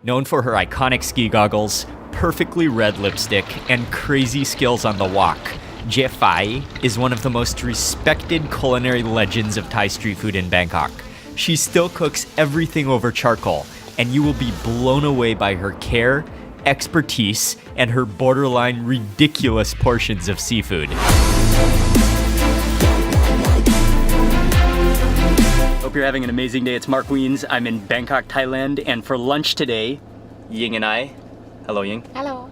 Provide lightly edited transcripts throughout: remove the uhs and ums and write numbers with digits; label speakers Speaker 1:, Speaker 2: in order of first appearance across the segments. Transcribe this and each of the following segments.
Speaker 1: Known for her iconic ski goggles, perfectly red lipstick, and crazy skills on the wok, Jie Fai is one of the most respected culinary legends of Thai street food in Bangkok. She still cooks everything over charcoal, and you will be blown away by her care, expertise, and her borderline ridiculous portions of seafood. Hope you're having an amazing day. It's Mark Weens. I'm in Bangkok, Thailand, and for lunch today, Ying and I, hello Ying.
Speaker 2: Hello.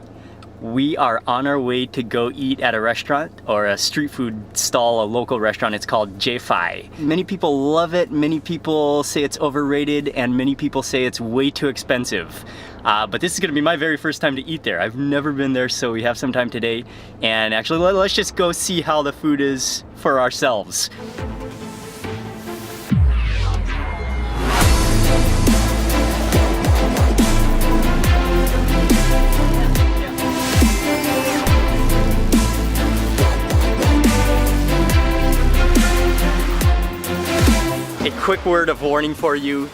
Speaker 1: We are on our way to go eat at a restaurant or a street food stall, a local restaurant. It's called Jie Fai. Many people love it, many people say it's overrated, and many people say it's way too expensive. But this is gonna be my very first time to eat there. I've never been there, so we have some time today. And actually, let's just go see how the food is for ourselves. A quick word of warning for you,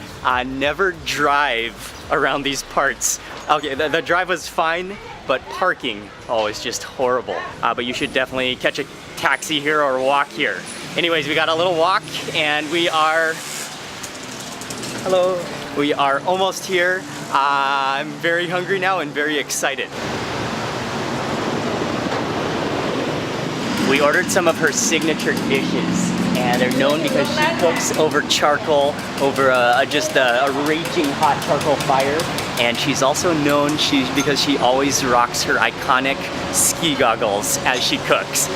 Speaker 1: never drive around these parts. Okay, the drive was fine, but parking, is just horrible. But you should definitely catch a taxi here or walk here. Anyways, we got a little walk and we are almost here. I'm very hungry now and very excited. We ordered some of her signature dishes, and they're known because she cooks over charcoal, over just a raging hot charcoal fire. And she's also known because she always rocks her iconic ski goggles as she cooks.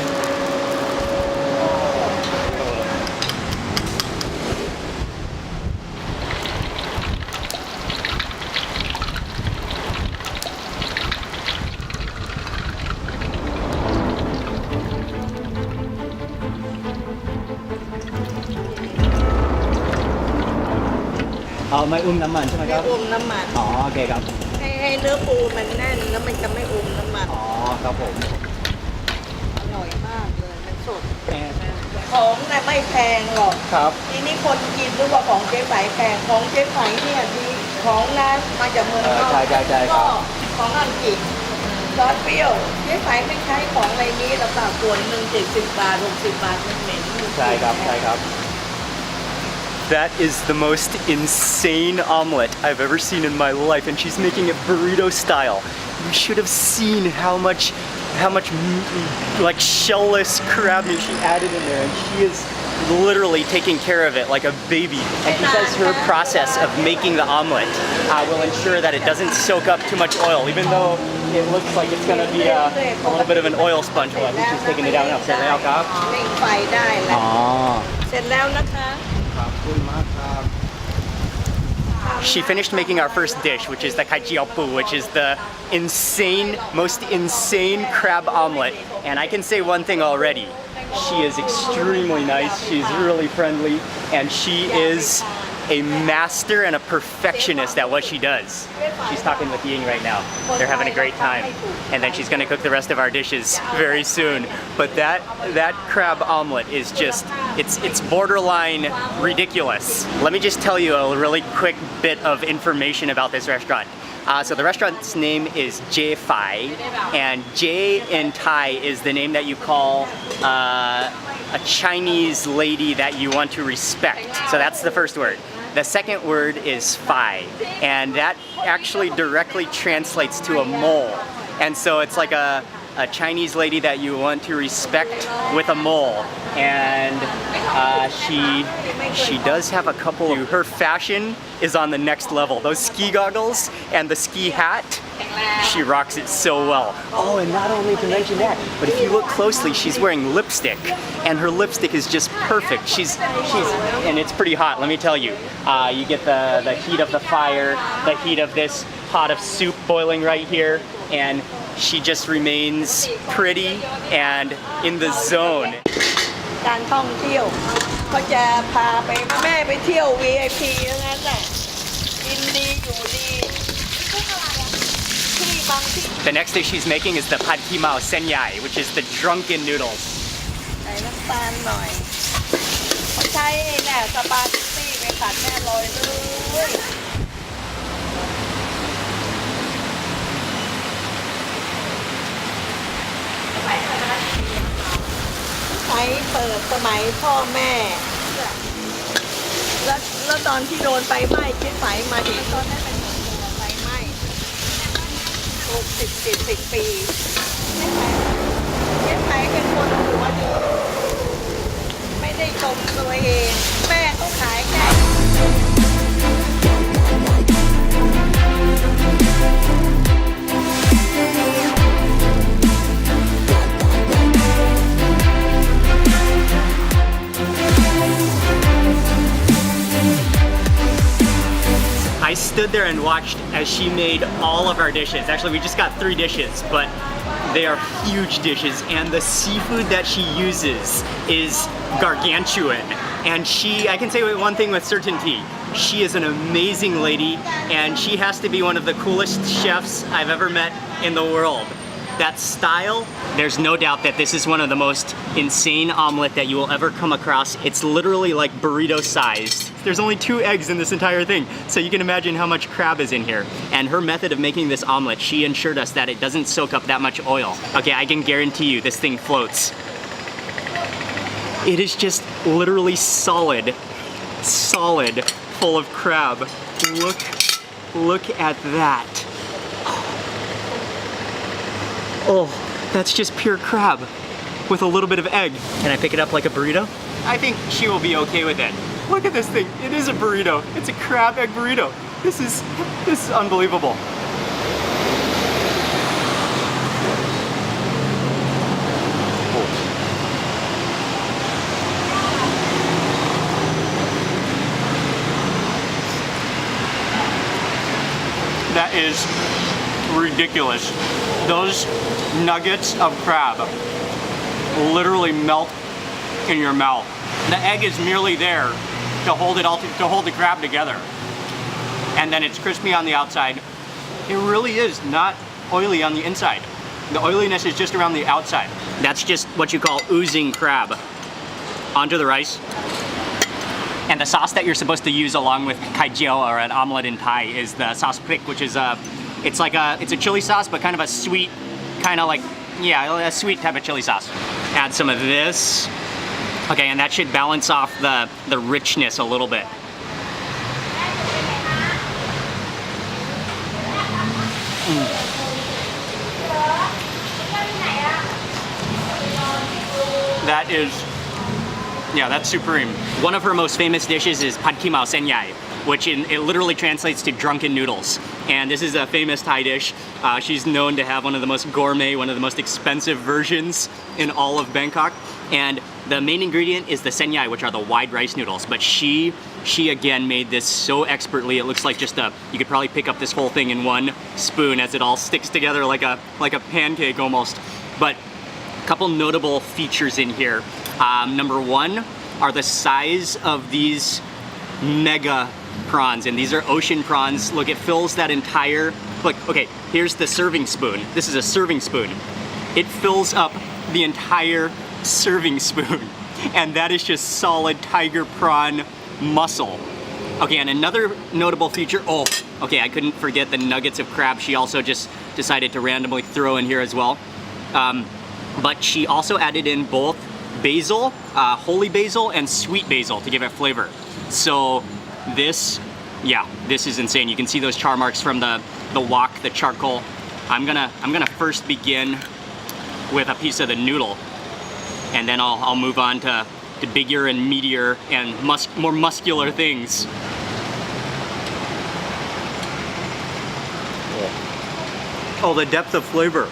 Speaker 1: Oh, ไม่อุ้มน้ำมันใช่ไหมครับ
Speaker 2: ไม่อุ้มน้ำมัน
Speaker 1: อ๋อโอเคครับ
Speaker 2: ให้เนื้อปูมันแน่นแล้วมันจะไม่อุ้มน้ำมัน
Speaker 1: อ๋อครับผม
Speaker 2: อร่อยมากเลยมันสดของน่ะไม่แพงหรอก
Speaker 1: ครับ
Speaker 2: ทีนี้คนกินรู้ว่าของเจ๊ไฝแพงของเจ๊ไฝเนี่ยดีของนะมาจากเมืองนอก
Speaker 1: ใช่ครับ
Speaker 2: ก็ของอังกฤษซอสเปรี้ยวเจ๊ไฝไม่ใช้ของอะไรนี้แล้วก็ส่วนหนึ่ง70 บาท60 บาทมันเหม็น
Speaker 1: ใช่ครับใช่ครับ That is the most insane omelet I've ever seen in my life, and she's making it burrito style. You should have seen how much like shell-less crab meat she added in there, and she is literally taking care of it like a baby. And she says her process of making the omelet will ensure that it doesn't soak up too much oil, even though it looks like it's going to be a little bit of an oil sponge. Well, she's taking it out now. เสร็จแล้วครับ
Speaker 2: เร่งไฟได้แล้ว
Speaker 1: อ๋อ
Speaker 2: เสร็จแล้วนะคะ
Speaker 1: She finished making our first dish, which is the kai jiao pu, which is the most insane crab omelet. And I can say one thing already. She is extremely nice, she's really friendly, and she is a master and a perfectionist at what she does. She's talking with Ying right now. They're having a great time. And then she's gonna cook the rest of our dishes very soon. But that crab omelet is just, it's borderline ridiculous. Let me just tell you a really quick bit of information about this restaurant. So the restaurant's name is Jie Fai, and Jie in Thai is the name that you call a Chinese lady that you want to respect. So that's the first word. The second word is Fai, and that actually directly translates to a mole. And so it's like a Chinese lady that you want to respect with a mole. And she does have a couple of, her fashion is on the next level. Those ski goggles and the ski hat, she rocks it so well. Oh, and not only to mention that, but if you look closely, she's wearing lipstick, and her lipstick is just perfect. She's and it's pretty hot, let me tell you. You get the heat of the fire, the heat of this pot of soup boiling right here, and she just remains pretty and in the zone.
Speaker 2: การท่องเที่ยวเขาจะพาไปแม่ไปเที่ยว VIP อย่างนั้นแหละกินดีอยู่ดีที่บางที่
Speaker 1: The next dish she's making is the pad kimao senyai, which is the drunken noodles.
Speaker 2: ใส่น้ำตาลหน่อยเขาใช้เนี่ยสปาเกตตี้ไปผัดแม่ลอยเลย มัยเปิดสมัยพ่อแม่ แล้วตอนที่โดนไฟไหม้คิดไฟมาดิตอนนั้นเป็นหัวไฟไหม้60-70 ปีคิดไฟเป็นคนหัวดีไม่ได้ชมตัวเองแม่ก็ขายแค่
Speaker 1: I stood there and watched as she made all of our dishes. Actually, we just got 3 dishes, but they are huge dishes, and the seafood that she uses is gargantuan. And I can say one thing with certainty, she is an amazing lady, and she has to be one of the coolest chefs I've ever met in the world. That style, there's no doubt that this is one of the most insane omelet that you will ever come across. It's literally like burrito sized. There's only 2 eggs in this entire thing, so you can imagine how much crab is in here. And her method of making this omelet, she ensured us that it doesn't soak up that much oil. Okay, I can guarantee you this thing floats. It is just literally solid, full of crab. Look at that. Oh, that's just pure crab with a little bit of egg. Can I pick it up like a burrito? I think she will be okay with it. Look at this thing. It is a burrito. It's a crab egg burrito. This is unbelievable. That is ridiculous. Those nuggets of crab literally melt in your mouth. The egg is merely there to hold the crab together. And then it's crispy on the outside. It really is not oily on the inside. The oiliness is just around the outside. That's just what you call oozing crab. Onto the rice. And the sauce that you're supposed to use along with kai jiao or an omelet in Thai is the sauce prik, which is it's a chili sauce, but kind of a sweet, a sweet type of chili sauce. Add some of this. Okay, and that should balance off the richness a little bit. That is, that's supreme. One of her most famous dishes is pad kimao senyai, which it literally translates to drunken noodles. And this is a famous Thai dish. She's known to have one of the most gourmet, one of the most expensive versions in all of Bangkok. And the main ingredient is the senyai, which are the wide rice noodles. But she again made this so expertly. It looks like you could probably pick up this whole thing in one spoon as it all sticks together like a pancake almost. But a couple notable features in here. Number 1 are the size of these mega prawns, and these are ocean prawns. Look, it fills that entire, look, okay, here's the serving spoon. This is a serving spoon. It fills up the entire serving spoon, and that is just solid tiger prawn muscle. Okay, and another notable feature, okay, I couldn't forget the nuggets of crab she also just decided to randomly throw in here as well. But she also added in both basil, holy basil, and sweet basil to give it flavor. So this is insane. You can see those char marks from the wok, the charcoal. I'm gonna first begin with a piece of the noodle, and then I'll move on to bigger and meatier and more muscular things. Oh, the depth of flavor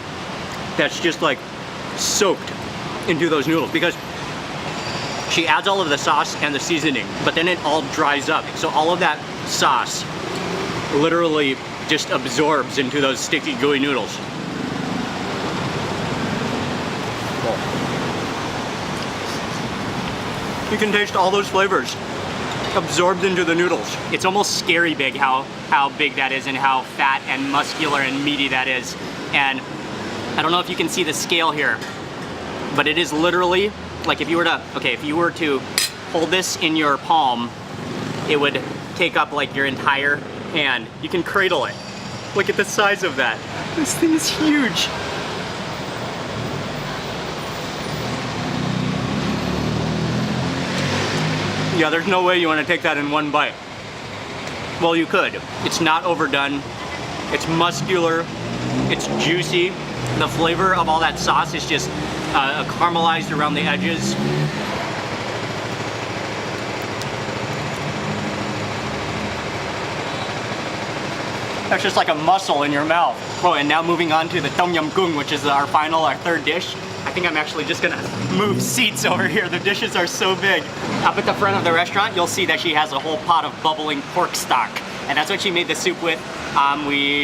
Speaker 1: that's just like soaked into those noodles, because she adds all of the sauce and the seasoning, but then it all dries up. So all of that sauce literally just absorbs into those sticky, gooey noodles. You can taste all those flavors absorbed into the noodles. It's almost scary big how big that is and how fat and muscular and meaty that is. And I don't know if you can see the scale here, but it is literally like if you were to hold this in your palm, it would take up like your entire hand. You can cradle it. Look at the size of that. This thing is huge. Yeah, there's no way you want to take that in one bite. Well, you could. It's not overdone. It's muscular. It's juicy. The flavor of all that sauce is just caramelized around the edges. That's just like a mussel in your mouth. Oh, and now moving on to the Tom Yum Goong, which is our third dish. I think I'm actually just gonna move seats over here. The dishes are so big. Up at the front of the restaurant, you'll see that she has a whole pot of bubbling pork stock. And that's what she made the soup with.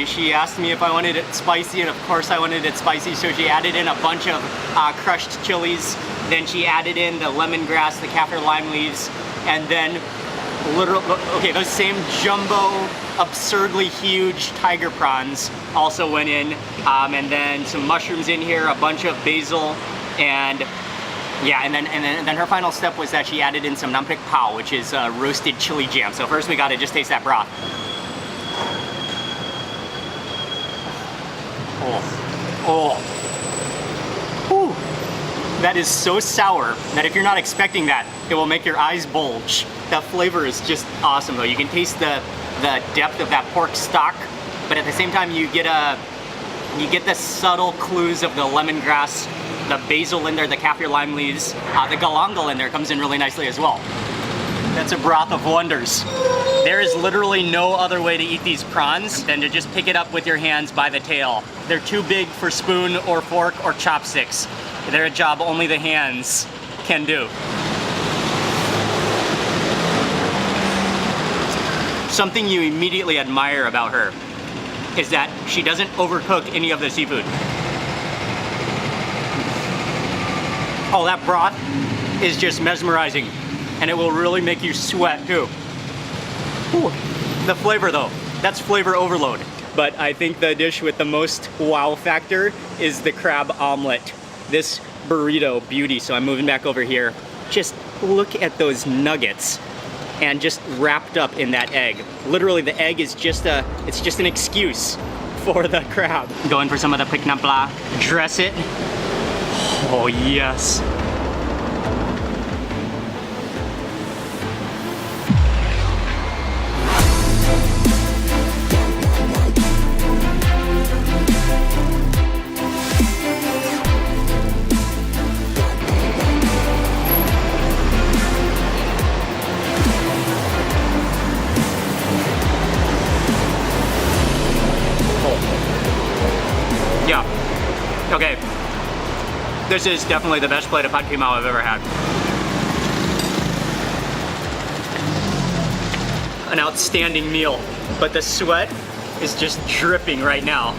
Speaker 1: She asked me if I wanted it spicy, and of course I wanted it spicy, so she added in a bunch of crushed chilies. Then she added in the lemongrass, the kaffir lime leaves, and then okay, those same jumbo, absurdly huge tiger prawns also went in, and then some mushrooms in here, a bunch of basil, and yeah, and then her final step was that she added in some namprik pao, which is roasted chili jam. So first we gotta just taste that broth. Oh, whew. That is so sour that if you're not expecting that, it will make your eyes bulge. That flavor is just awesome though. You can taste the depth of that pork stock, but at the same time you get the subtle clues of the lemongrass, the basil in there, the kaffir lime leaves, the galangal in there comes in really nicely as well. That's a broth of wonders. There is literally no other way to eat these prawns than to just pick it up with your hands by the tail. They're too big for spoon or fork or chopsticks. They're a job only the hands can do. Something you immediately admire about her is that she doesn't overcook any of the seafood. Oh, that broth is just mesmerizing, and it will really make you sweat too. Ooh, the flavor though, that's flavor overload. But I think the dish with the most wow factor is the crab omelet. This burrito beauty, so I'm moving back over here. Just look at those nuggets and just wrapped up in that egg. Literally the egg is just an excuse for the crab. Going for some of the pick napla, dress it. Oh yes. Yeah. Okay. This is definitely the best plate of pad kimao I've ever had. An outstanding meal, but the sweat is just dripping right now.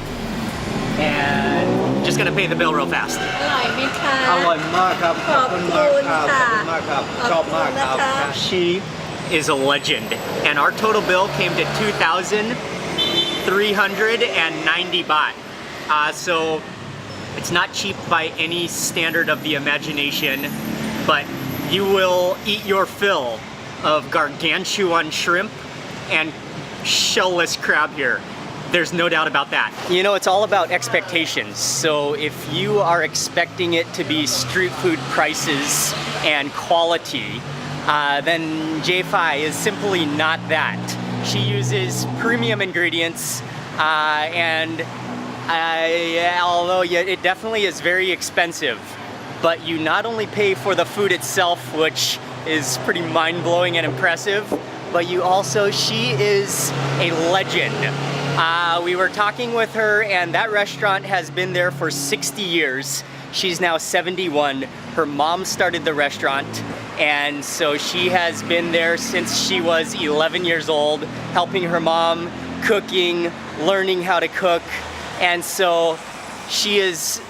Speaker 1: And just gonna pay the bill real fast.
Speaker 2: อร่อยไหมคะ
Speaker 3: อร่อยมากครับ
Speaker 2: ขอบคุณค่ะ
Speaker 3: ขอบคุณมากครับชอบมากครับ
Speaker 2: ขอบคุณนะคะ
Speaker 1: She is a legend, and our total bill came to 2,390 baht. So it's not cheap by any standard of the imagination, but you will eat your fill of gargantuan shrimp and shellless crab here. There's no doubt about that. You know, it's all about expectations. So if you are expecting it to be street food prices and quality, then J5 is simply not that. She uses premium ingredients, and although it definitely is very expensive, but you not only pay for the food itself, which is pretty mind-blowing and impressive, but you also, she is a legend. We were talking with her, and that restaurant has been there for 60 years. She's now 71. Her mom started the restaurant, and so she has been there since she was 11 years old, helping her mom, cooking, learning how to cook. And so she is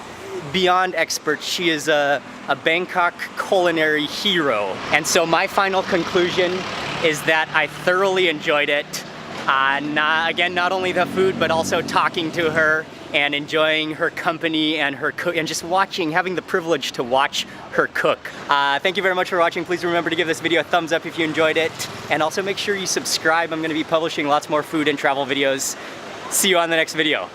Speaker 1: beyond expert. She is a Bangkok culinary hero. And so my final conclusion is that I thoroughly enjoyed it. Not only the food, but also talking to her and enjoying her company and her cook, and just having the privilege to watch her cook. Thank you very much for watching. Please remember to give this video a thumbs up if you enjoyed it. And also make sure you subscribe. I'm going to be publishing lots more food and travel videos. See you on the next video.